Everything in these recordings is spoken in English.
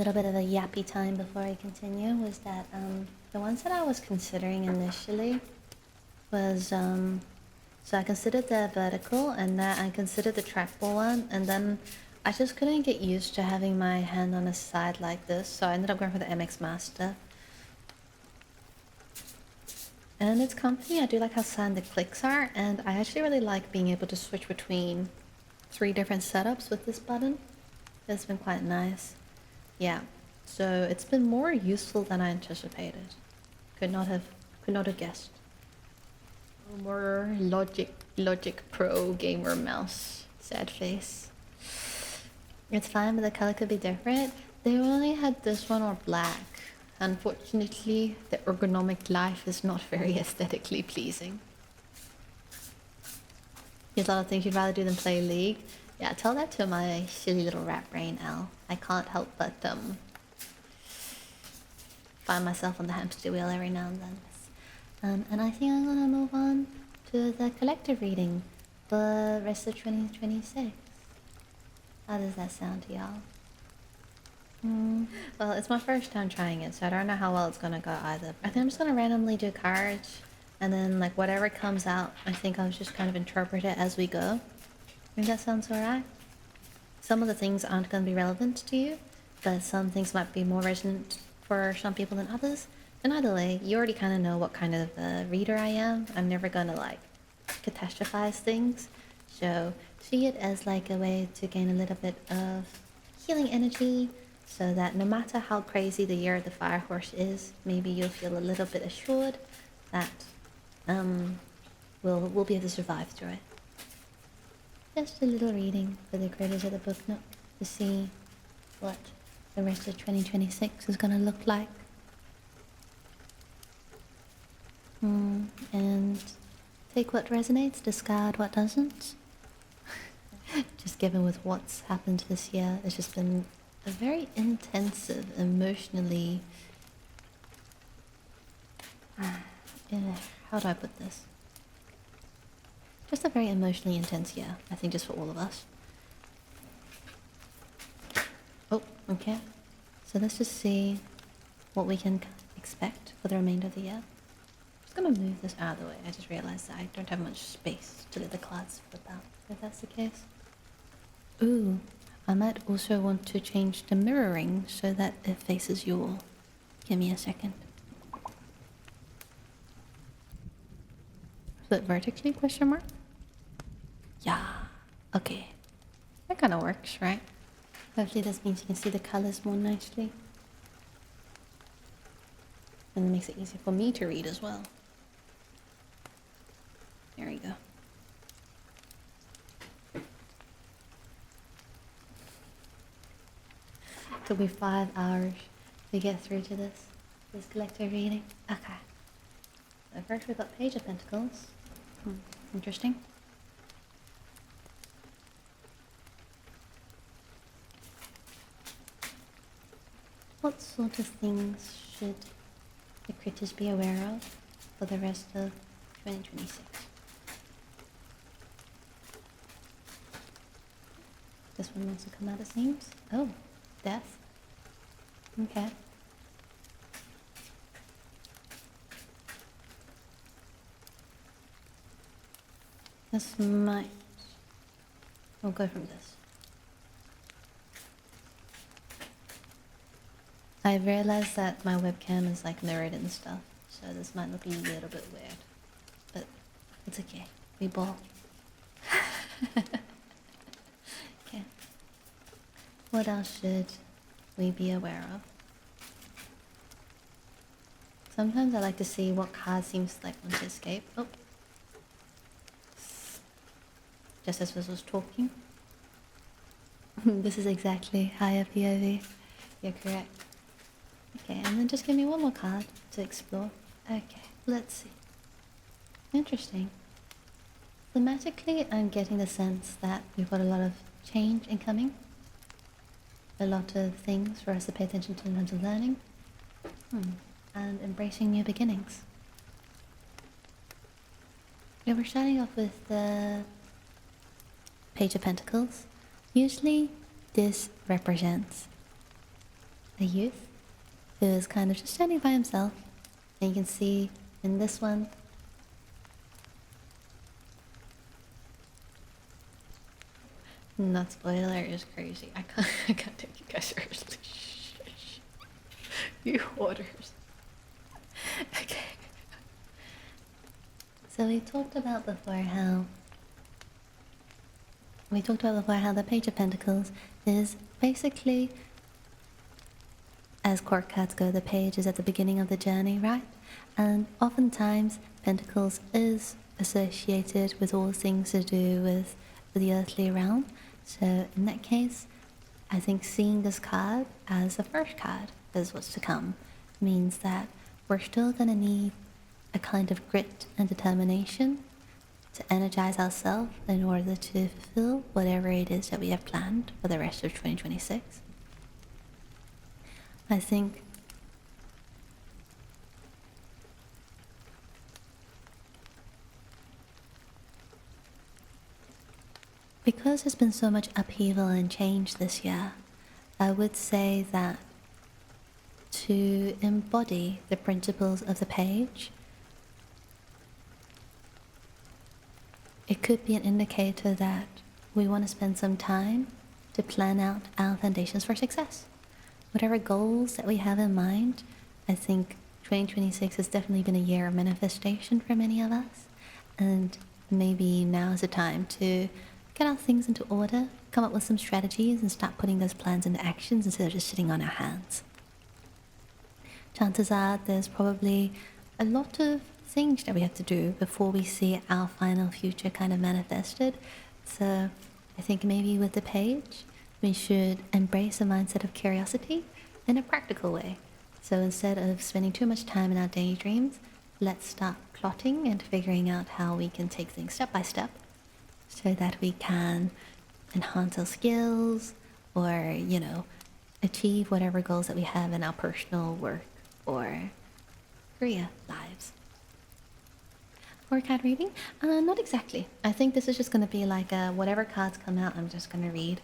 little bit of a yappy time before I continue was that the ones that I was considering initially was so I considered the vertical and then I considered the trackball one, and then I just couldn't get used to having my hand on the side like this, so I ended up going for the MX Master. And it's comfy. I do like how silent the clicks are, and I actually really like being able to switch between 3 different setups with this button. It's been quite nice. Yeah, so it's been more useful than I anticipated. Could not have guessed. More Logic Pro gamer mouse. Sad face. It's fine, but the color could be different. They only had this one or black. Unfortunately, the ergonomic life is not very aesthetically pleasing. There's a lot of things you'd rather do than play League. Yeah, tell that to my silly little rat brain, Al. I can't help but find myself on the hamster wheel every now and then. And I think I'm gonna move on to the collective reading for the rest of 2026. How does that sound to y'all? Well, it's my first time trying it, so I don't know how well it's gonna go either. I think I'm just gonna randomly do cards, and then like whatever comes out, I think I'll just kind of interpret it as we go. I think that sounds alright. Some of the things aren't gonna be relevant to you, but some things might be more resonant for some people than others. And either way, you already kind of know what kind of reader I am. I'm never gonna like catastrophize things, so see it as like a way to gain a little bit of healing energy, so that no matter how crazy the year of the fire horse is, maybe you'll feel a little bit assured that we'll be able to survive through it. Just a little reading for the creators of the book nook to see what the rest of 2026 is gonna look like. And take what resonates, discard what doesn't. Just given with what's happened this year, it's just been a very intensive, emotionally... how do I put this? Just a very emotionally intense year, I think, just for all of us. Oh, okay. So let's just see what we can expect for the remainder of the year. I'm just gonna move this out of the way. I just realized that I don't have much space to let the cards flip out, if that's the case. Ooh, I might also want to change the mirroring so that it faces you all. Give me a second. Flip vertically, question mark? Yeah, okay. That kind of works, right? Hopefully this means you can see the colors more nicely. And it makes it easier for me to read as well. There we go. Took me 5 hours to get through to this collective reading. Okay. So first we've got Page of Pentacles. Interesting. What sort of things should the critters be aware of for the rest of 2026? This one wants to come out, it seems. Oh, death. Okay. This might... We'll go from this. I've realized that my webcam is like mirrored and stuff, so this might look a little bit weird. But it's okay. We ball. Okay. What else should we be aware of? Sometimes I like to see what card seems like want to escape. Oh. Just as I was talking. This is exactly higher POV. You're correct. Okay, and then just give me one more card to explore. Okay, let's see. Interesting. Thematically, I'm getting the sense that we've got a lot of change incoming. A lot of things for us to pay attention to in terms of learning. And embracing new beginnings. Yeah, we're starting off with the Page of Pentacles. Usually this represents a youth who is kind of just standing by himself. And you can see in this one, that spoiler is crazy. I can't take you guys seriously. You hoarders. Okay. So we talked about before how the Page of Pentacles is basically, as court cards go, the page is at the beginning of the journey, right? And oftentimes Pentacles is associated with all things to do with the earthly realm. So in that case, I think seeing this card as the first card is what's to come means that we're still going to need a kind of grit and determination to energize ourselves in order to fulfill whatever it is that we have planned for the rest of 2026. I think because there's been so much upheaval and change this year, I would say that to embody the principles of the page, it could be an indicator that we want to spend some time to plan out our foundations for success. Whatever goals that we have in mind, I think 2026 has definitely been a year of manifestation for many of us. And maybe now is the time to get our things into order, come up with some strategies, and start putting those plans into actions instead of just sitting on our hands. Chances are there's probably a lot of things that we have to do before we see our final future kind of manifested. So I think maybe with the page, we should embrace a mindset of curiosity in a practical way. So instead of spending too much time in our daydreams, let's start plotting and figuring out how we can take things step by step so that we can enhance our skills or, achieve whatever goals that we have in our personal work or career lives. For card reading? Not exactly. I think this is just going to be like whatever cards come out, I'm just going to read.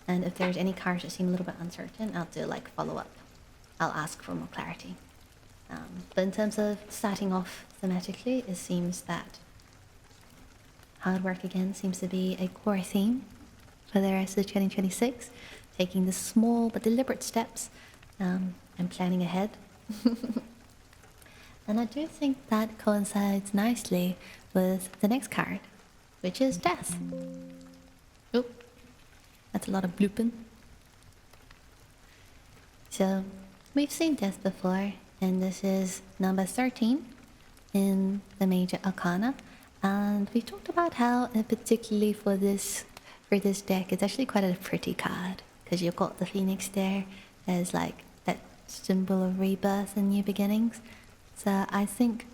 And if there's any cards that seem a little bit uncertain, I'll do like follow-up. I'll ask for more clarity. But in terms of starting off thematically, it seems that hard work again seems to be a core theme for the rest of 2026. Taking the small but deliberate steps and planning ahead. And I do think that coincides nicely with the next card, which is Death. Oh, that's a lot of blooping. So, we've seen Death before, and this is number 13 in the Major Arcana. And we talked about how, particularly for this deck, it's actually quite a pretty card, because you've got the Phoenix there as like that symbol of rebirth and new beginnings. So I think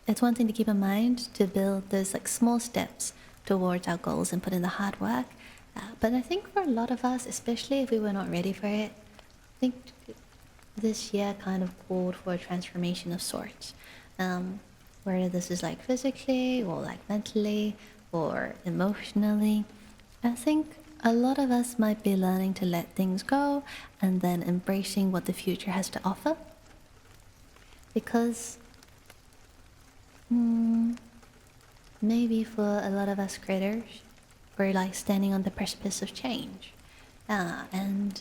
it's one thing to keep in mind to build those like small steps towards our goals and put in the hard work. But I think for a lot of us, especially if we were not ready for it, I think this year kind of called for a transformation of sorts. Whether this is like physically or like mentally or emotionally, I think a lot of us might be learning to let things go and then embracing what the future has to offer. Because maybe for a lot of us creators, we're like standing on the precipice of change. And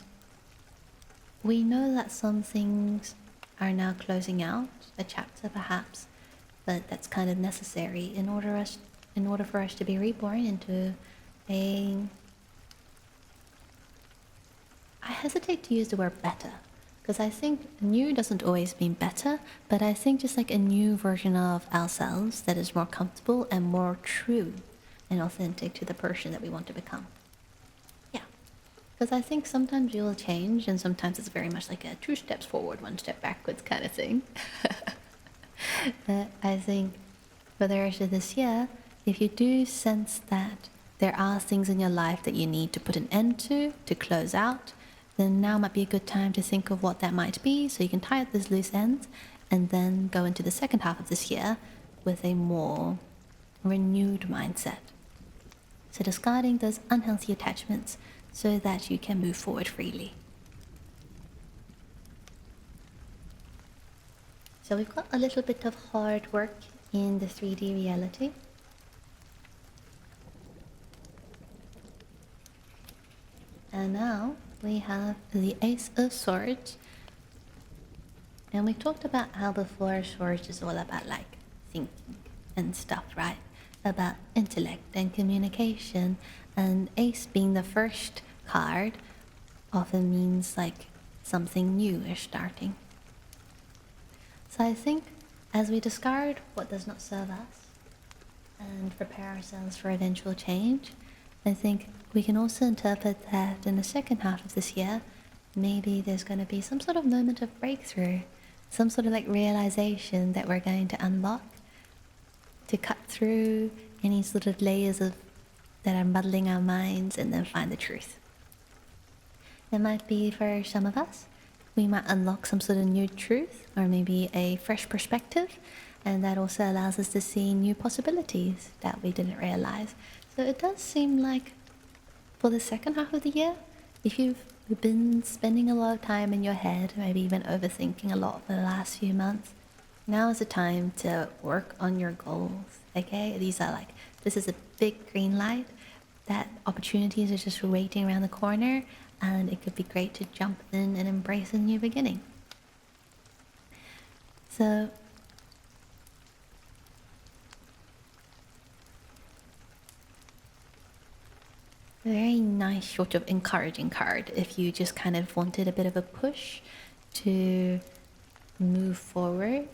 we know that some things are now closing out, a chapter perhaps, but that's kind of necessary in order for us to be reborn into I hesitate to use the word better, because I think new doesn't always mean better, but I think just like a new version of ourselves that is more comfortable and more true and authentic to the person that we want to become. Yeah, because I think sometimes you will change, and sometimes it's very much like a 2 steps forward, 1 step backwards kind of thing. But I think for the rest of this year, if you do sense that there are things in your life that you need to put an end to close out, then now might be a good time to think of what that might be, so you can tie up those loose ends and then go into the second half of this year with a more renewed mindset. So discarding those unhealthy attachments so that you can move forward freely. So we've got a little bit of hard work in the 3D reality. And now we have the Ace of Swords. And we talked about how before Swords is all about like thinking and stuff, right? About intellect and communication. And Ace being the first card often means like something new is starting. So I think as we discard what does not serve us and prepare ourselves for eventual change, I think we can also interpret that in the second half of this year, maybe there's going to be some sort of moment of breakthrough, some sort of like realization that we're going to unlock to cut through any sort of layers of that are muddling our minds and then find the truth. It might be for some of us, we might unlock some sort of new truth or maybe a fresh perspective, and that also allows us to see new possibilities that we didn't realize. So it does seem like for the second half of the year, if you've been spending a lot of time in your head, maybe even overthinking a lot for the last few months, now is the time to work on your goals, okay? This is a big green light that opportunities are just waiting around the corner, and it could be great to jump in and embrace a new beginning. So a very nice sort of encouraging card if you just kind of wanted a bit of a push to move forward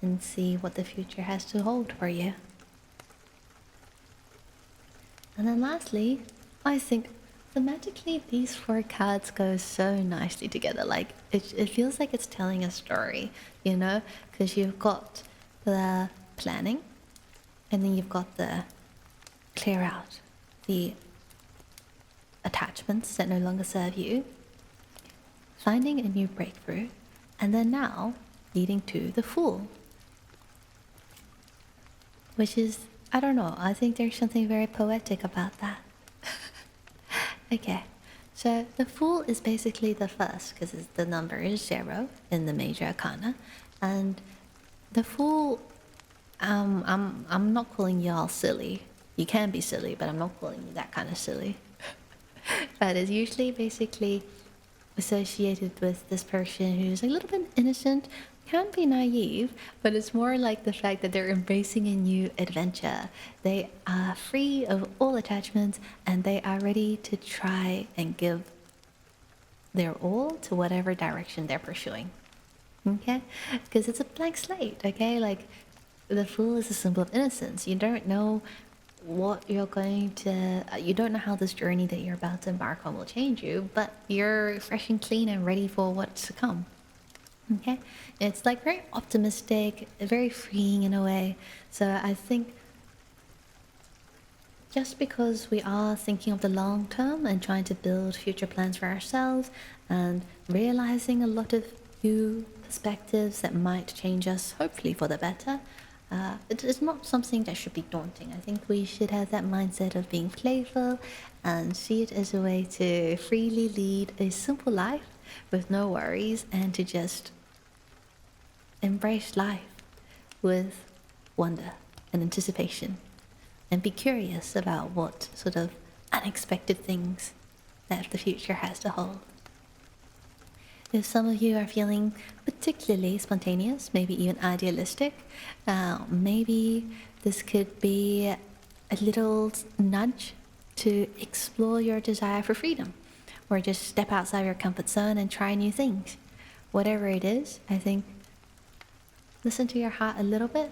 and see what the future has to hold for you. And then lastly, I think thematically these four cards go so nicely together. Like it feels like it's telling a story, you know, because you've got the planning and then you've got the clear out the attachments that no longer serve you, finding a new breakthrough, and then now leading to the Fool, which is, I don't know, I think there's something very poetic about that. Okay, so the Fool is basically the first because the number is 0 in the major arcana, and the Fool, I'm not calling y'all silly. You can be silly, but I'm not calling you that kind of silly. But it's usually basically associated with this person who's a little bit innocent, can be naive, but it's more like the fact that they're embracing a new adventure. They are free of all attachments and they are ready to try and give their all to whatever direction they're pursuing. Okay? Because it's a blank slate, okay? Like, the Fool is a symbol of innocence. You don't know what you're going to, you don't know how this journey that you're about to embark on will change you, but you're fresh and clean and ready for what's to come. Okay, it's like very optimistic, very freeing in a way. So I think just because we are thinking of the long term and trying to build future plans for ourselves and realizing a lot of new perspectives that might change us, hopefully for the better, it is not something that should be daunting. I think we should have that mindset of being playful and see it as a way to freely lead a simple life with no worries and to just embrace life with wonder and anticipation and be curious about what sort of unexpected things that the future has to hold. If some of you are feeling particularly spontaneous, maybe even idealistic, maybe this could be a little nudge to explore your desire for freedom, or just step outside your comfort zone and try new things. Whatever it is, I think listen to your heart a little bit.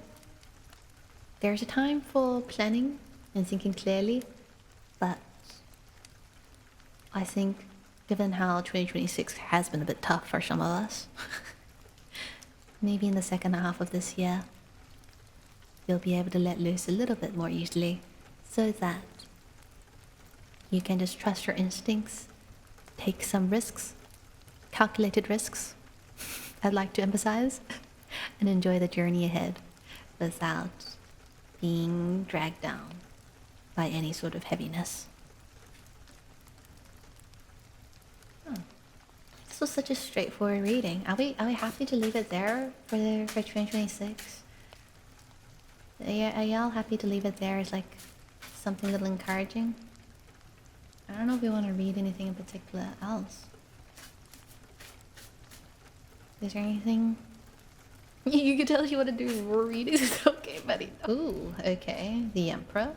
There's a time for planning and thinking clearly, but I think given how 2026 has been a bit tough for some of us, maybe in the second half of this year, you'll be able to let loose a little bit more easily so that you can just trust your instincts, take some risks, calculated risks, I'd like to emphasize, and enjoy the journey ahead without being dragged down by any sort of heaviness. was such a straightforward reading. Are we happy to leave it there for 2026? Are y'all happy to leave it there as like something a little encouraging? I don't know if we want to read anything in particular else. Is there anything? You can tell you want to do more readings. Okay, buddy. Ooh, okay. The Emperor.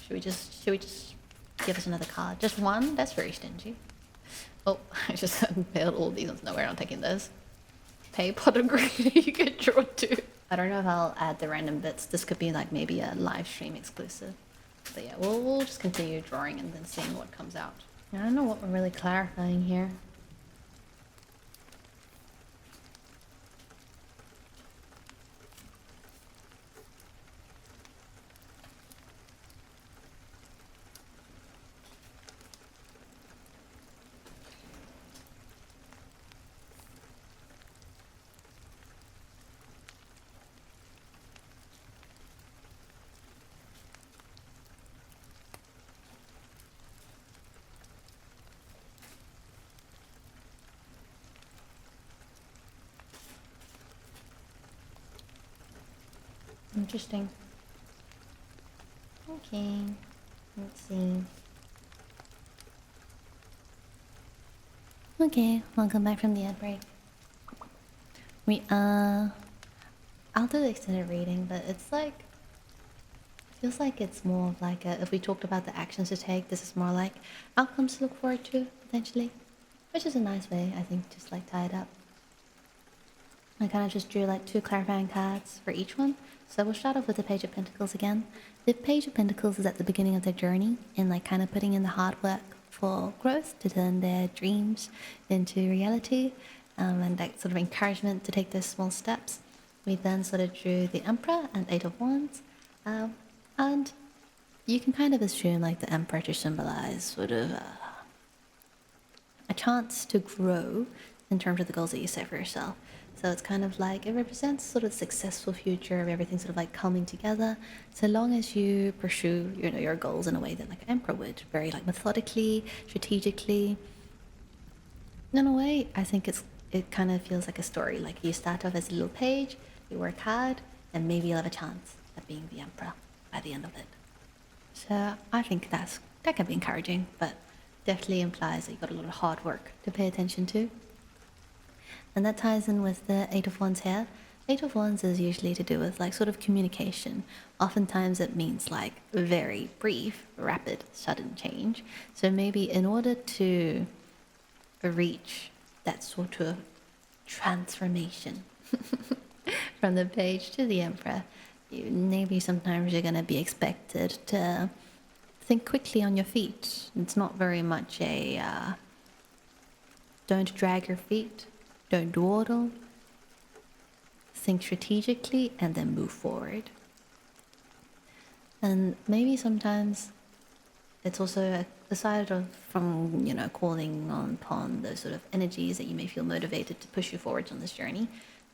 Should we just give us another card? Just one? That's very stingy. Oh, I just unveiled all these ones. No, we're not taking this. Pay pot of green. You get drawn to. I don't know if I'll add the random bits. This could be like maybe a live stream exclusive. But yeah, we'll just continue drawing and then seeing what comes out. I don't know what we're really clarifying here. Interesting. Okay, let's see. Okay, welcome back from the ad break. I'll do the extended reading, but it's like, feels like it's more of like if we talked about the actions to take, this is more like outcomes to look forward to, potentially. Which is a nice way, I think, just like tie it up. I kind of just drew like 2 clarifying cards for each one. So we'll start off with the Page of Pentacles again. The Page of Pentacles is at the beginning of their journey and like kind of putting in the hard work for growth to turn their dreams into reality, and that sort of encouragement to take those small steps. We then sort of drew the Emperor and 8 of Wands, and you can kind of assume like the Emperor to symbolize sort of a chance to grow in terms of the goals that you set for yourself. So it's kind of like it represents sort of the successful future of everything sort of like coming together, so long as you pursue, you know, your goals in a way that like an emperor would, very like methodically, strategically. In a way, I think it kind of feels like a story. Like you start off as a little page, you work hard, and maybe you'll have a chance at being the emperor by the end of it. So I think that can be encouraging, but definitely implies that you've got a lot of hard work to pay attention to. And that ties in with the 8 of Wands here. 8 of Wands is usually to do with like sort of communication. Oftentimes it means like very brief, rapid, sudden change. So maybe in order to reach that sort of transformation from the page to the emperor, maybe sometimes you're going to be expected to think quickly on your feet. It's not very much a don't drag your feet. Don't dawdle, think strategically, and then move forward. And maybe sometimes it's also aside from, you know, calling upon those sort of energies that you may feel motivated to push you forwards on this journey.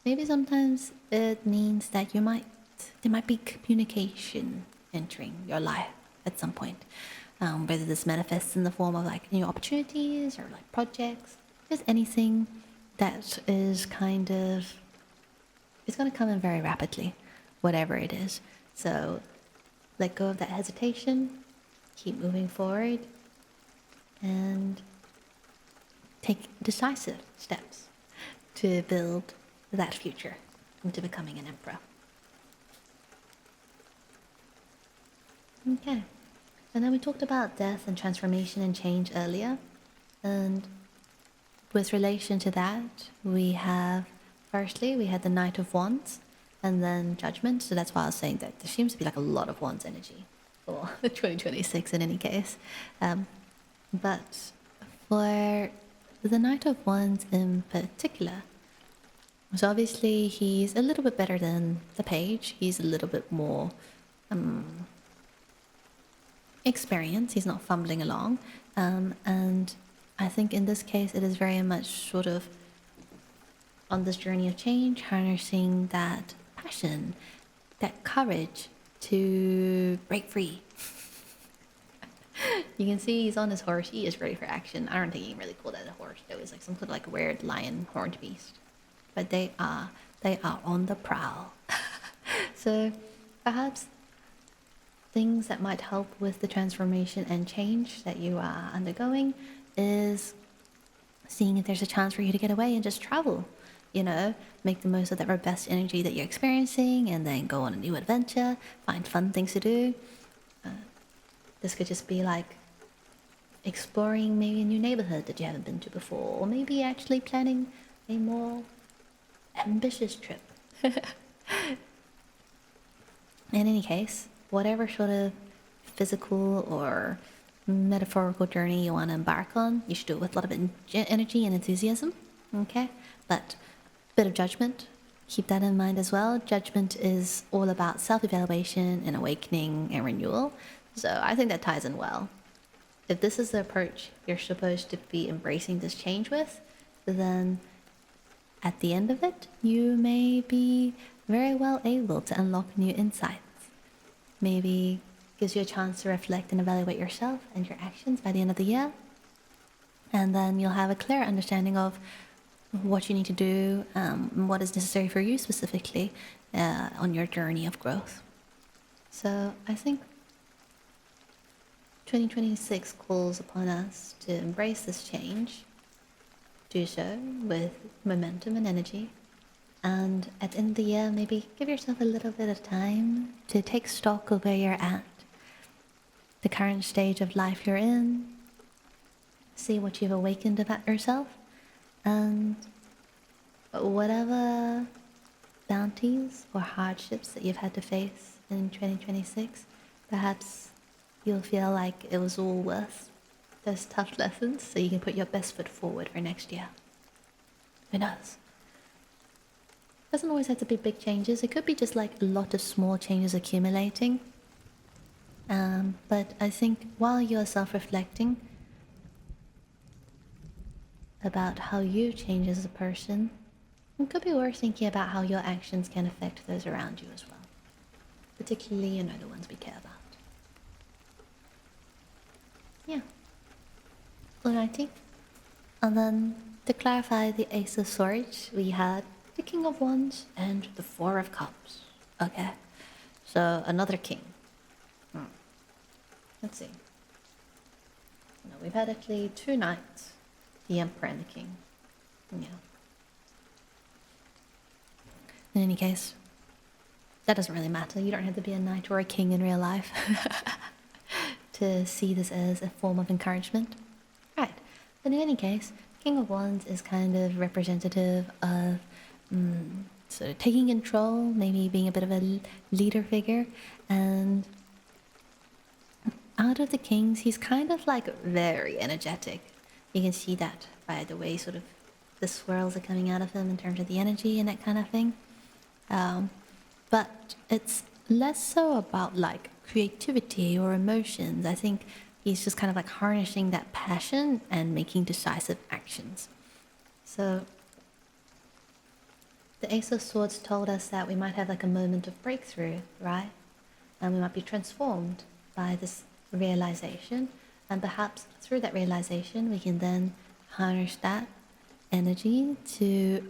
Maybe sometimes it means that there might be communication entering your life at some point. Whether this manifests in the form of like new opportunities or like projects, just anything that is kind of, it's going to come in very rapidly, whatever it is. So let go of that hesitation, keep moving forward, and take decisive steps to build that future into becoming an emperor. Okay, and then we talked about death and transformation and change earlier, and with relation to that, we had the Knight of Wands and then Judgment. So that's why I was saying that there seems to be like a lot of Wands energy for 2026 in any case. But for the Knight of Wands in particular, so obviously he's a little bit better than the Page. He's a little bit more experienced. He's not fumbling along. And I think in this case, it is very much sort of on this journey of change, harnessing that passion, that courage to break free, You can see he's on his horse. He is ready for action. I don't think you can really call that a horse though. It's like some sort of like weird lion horned beast. But they are on the prowl. So perhaps things that might help with the transformation and change that you are undergoing is seeing if there's a chance for you to get away and just travel. You know, make the most of that robust energy that you're experiencing and then go on a new adventure, find fun things to do. This could just be like exploring maybe a new neighborhood that you haven't been to before, or maybe actually planning a more ambitious trip. In any case, whatever sort of physical or metaphorical journey you want to embark on, you should do it with a lot of energy and enthusiasm, okay? But a bit of judgment, keep that in mind as well. Judgment is all about self-evaluation and awakening and renewal, so I think that ties in well. If this is the approach you're supposed to be embracing this change with, then at the end of it, you may be very well able to unlock new insights. Maybe gives you a chance to reflect and evaluate yourself and your actions by the end of the year. And then you'll have a clear understanding of what you need to do, what is necessary for you specifically on your journey of growth. So I think 2026 calls upon us to embrace this change, do so with momentum and energy. And at the end of the year, maybe give yourself a little bit of time to take stock of where you're at, the current stage of life you're in, see what you've awakened about yourself, and whatever bounties or hardships that you've had to face in 2026, perhaps you'll feel like it was all worth those tough lessons so you can put your best foot forward for next year. Who knows? Doesn't always have to be big changes. It could be just like a lot of small changes accumulating. But I think while you're self-reflecting about how you change as a person, it could be worth thinking about how your actions can affect those around you as well. Particularly, you know, the ones we care about. Yeah. Alrighty. And then to clarify the Ace of Swords, we had the King of Wands and the Four of Cups. Okay. So another king. Let's see. No, we've had actually two knights. The Emperor and the King. Yeah. In any case, that doesn't really matter. You don't have to be a knight or a king in real life to see this as a form of encouragement. Right. But in any case, King of Wands is kind of representative of sort of taking control, maybe being a bit of a leader figure, and out of the kings, he's kind of like very energetic. You can see that by the way sort of the swirls are coming out of him in terms of the energy and that kind of thing. But it's less so about like creativity or emotions. I think he's just kind of like harnessing that passion and making decisive actions. So the Ace of Swords told us that we might have like a moment of breakthrough, right? And we might be transformed by this realization, and perhaps through that realization we can then harness that energy to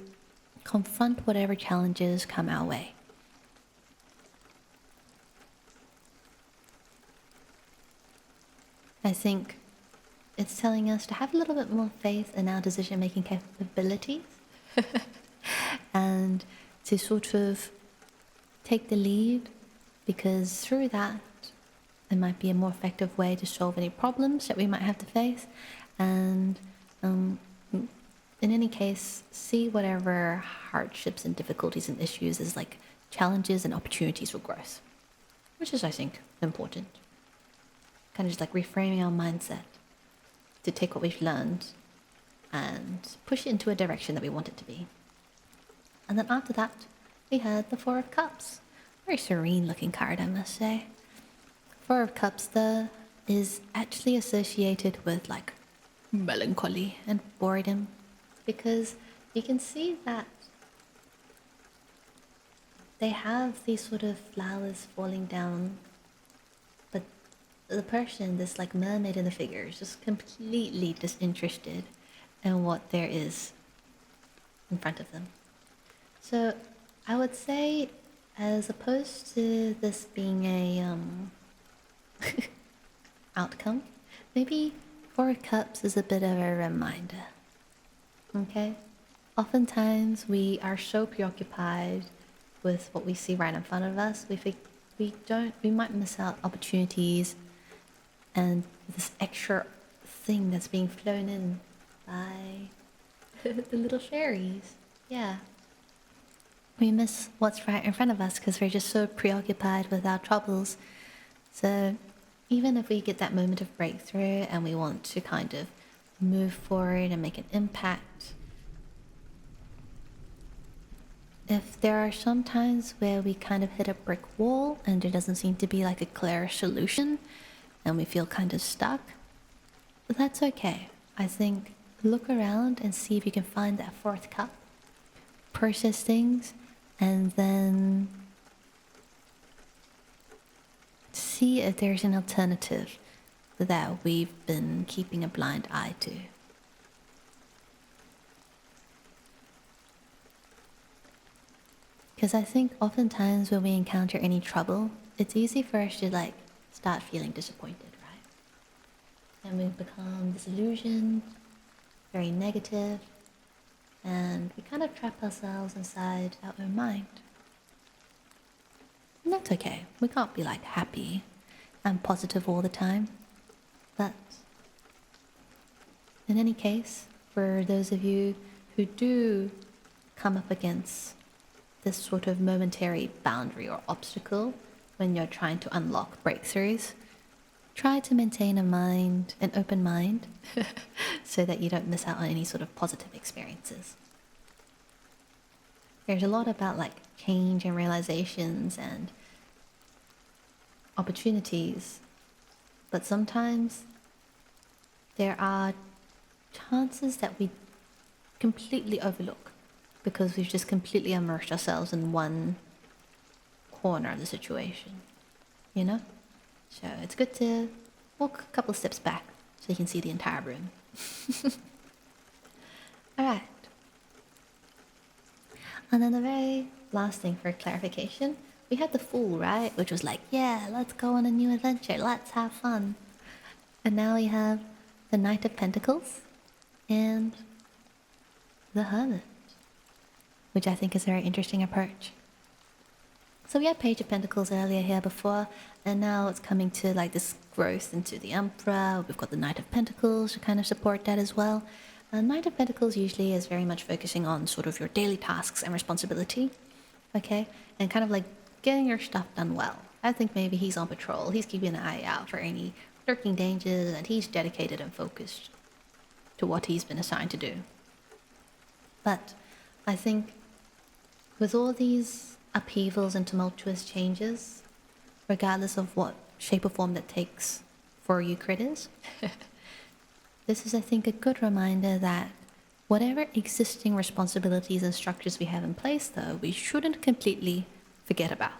confront whatever challenges come our way. I think it's telling us to have a little bit more faith in our decision-making capabilities and to sort of take the lead, because through that it might be a more effective way to solve any problems that we might have to face, and in any case, see whatever hardships and difficulties and issues as like challenges and opportunities for growth, which is, I think, important. Kind of just like reframing our mindset to take what we've learned and push it into a direction that we want it to be. And then after that, we had the Four of Cups. Very serene looking card, I must say. Four of Cups, though, is actually associated with like melancholy and boredom, because you can see that they have these sort of flowers falling down, but the person, this like mermaid in the figure, is just completely disinterested in what there is in front of them. So I would say, as opposed to this being a outcome, maybe 4 cups is a bit of a reminder. Okay? Oftentimes we are so preoccupied with what we see right in front of us, we might miss out opportunities and this extra thing that's being flown in by the little fairies. Yeah. We miss what's right in front of us because we're just so preoccupied with our troubles. So even if we get that moment of breakthrough and we want to kind of move forward and make an impact, if there are some times where we kind of hit a brick wall and there doesn't seem to be like a clear solution and we feel kind of stuck, that's okay. I think look around and see if you can find that 4th cup, process things, and then see if there's an alternative that we've been keeping a blind eye to. Because I think oftentimes when we encounter any trouble, it's easy for us to like start feeling disappointed, right? And we become disillusioned, very negative, and we kind of trap ourselves inside our own mind. And that's okay. We can't be like happy and positive all the time. But in any case, for those of you who do come up against this sort of momentary boundary or obstacle when you're trying to unlock breakthroughs, try to maintain an open mind, so that you don't miss out on any sort of positive experiences. There's a lot about like change and realizations and opportunities, but sometimes there are chances that we completely overlook because we've just completely immersed ourselves in one corner of the situation, you know? So it's good to walk a couple steps back so you can see the entire room. Alright. And then the very last thing for clarification, we had the Fool, right? Which was like, yeah, let's go on a new adventure, let's have fun. And now we have the Knight of Pentacles and the Hermit, which I think is a very interesting approach. So we had Page of Pentacles earlier here before, and now it's coming to like this growth into the Emperor. We've got the Knight of Pentacles to kind of support that as well. Knight of Pentacles usually is very much focusing on sort of your daily tasks and responsibility, okay? And kind of like getting your stuff done well. I think maybe he's on patrol, he's keeping an eye out for any lurking dangers, and he's dedicated and focused to what he's been assigned to do. But I think with all these upheavals and tumultuous changes, regardless of what shape or form that takes for you critters, this is, I think, a good reminder that whatever existing responsibilities and structures we have in place, though, we shouldn't completely forget about.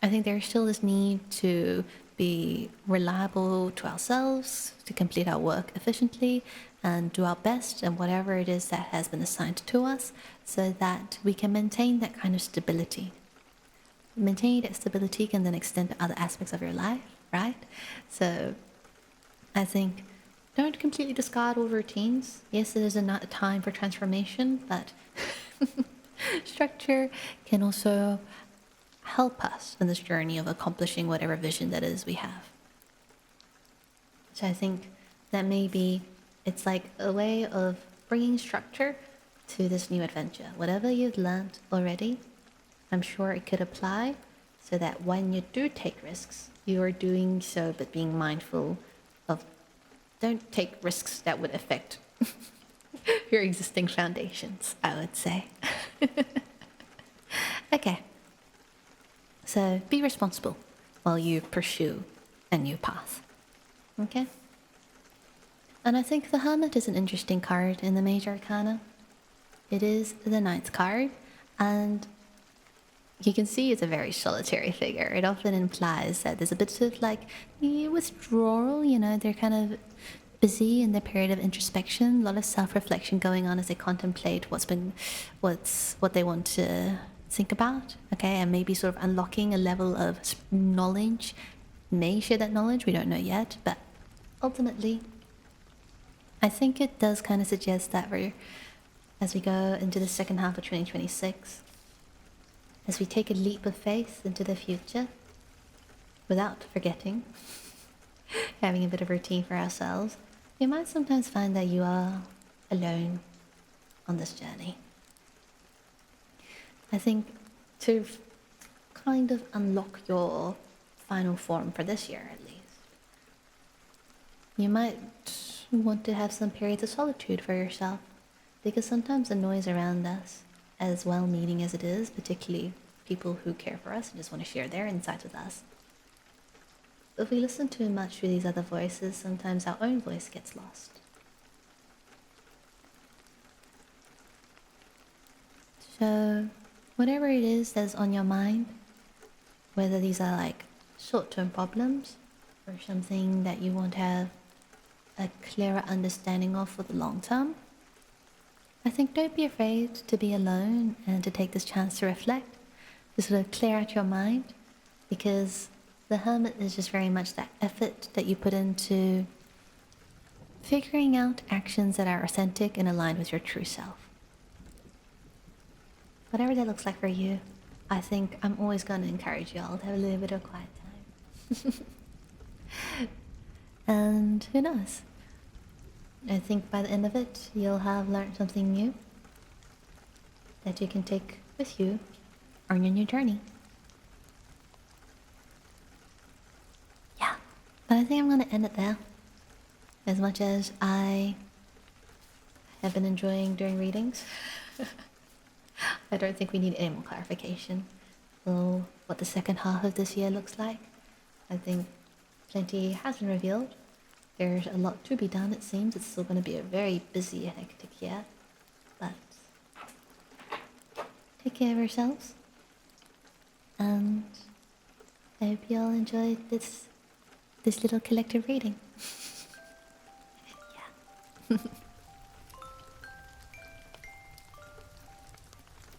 I think there's still this need to be reliable to ourselves, to complete our work efficiently, and do our best in whatever it is that has been assigned to us, so that we can maintain that kind of stability. Maintaining that stability can then extend to other aspects of your life, right? So I think don't completely discard all routines. Yes, it is a time for transformation, but structure can also help us in this journey of accomplishing whatever vision that is we have. So I think that maybe it's like a way of bringing structure to this new adventure. Whatever you've learned already, I'm sure it could apply, so that when you do take risks, you are doing so but being mindful of, don't take risks that would affect your existing foundations, I would say. Okay. So be responsible while you pursue a new path. Okay? And I think the Hermit is an interesting card in the Major Arcana. It is the 9th card, and You can see it's a very solitary figure. It often implies that there's a bit of like withdrawal, you know, they're kind of busy in the period of introspection, a lot of self-reflection going on as they contemplate what they want to think about, okay, and maybe sort of unlocking a level of knowledge. May share that knowledge, we don't know yet, but ultimately I think it does kind of suggest that as we go into the second half of 2026, as we take a leap of faith into the future without forgetting, having a bit of routine for ourselves, you might sometimes find that you are alone on this journey. I think to kind of unlock your final form for this year at least, you might want to have some periods of solitude for yourself, because sometimes the noise around us, as well-meaning as it is, particularly people who care for us and just want to share their insights with us, if we listen too much to these other voices, sometimes our own voice gets lost. So, whatever it is that's on your mind, whether these are like short-term problems or something that you want to have a clearer understanding of for the long term, I think don't be afraid to be alone and to take this chance to reflect, to sort of clear out your mind, because the hermit is just very much that effort that you put into figuring out actions that are authentic and aligned with your true self. Whatever that looks like for you, I think I'm always going to encourage y'all to have a little bit of quiet time. And who knows? I think by the end of it, you'll have learned something new that you can take with you on your new journey. Yeah, but I think I'm going to end it there. As much as I have been enjoying doing readings, I don't think we need any more clarification for what the second half of this year looks like. I think plenty has been revealed. There's a lot to be done, it seems. It's still going to be a very busy and hectic year. But take care of yourselves. And I hope you all enjoyed this little collective reading. Yeah.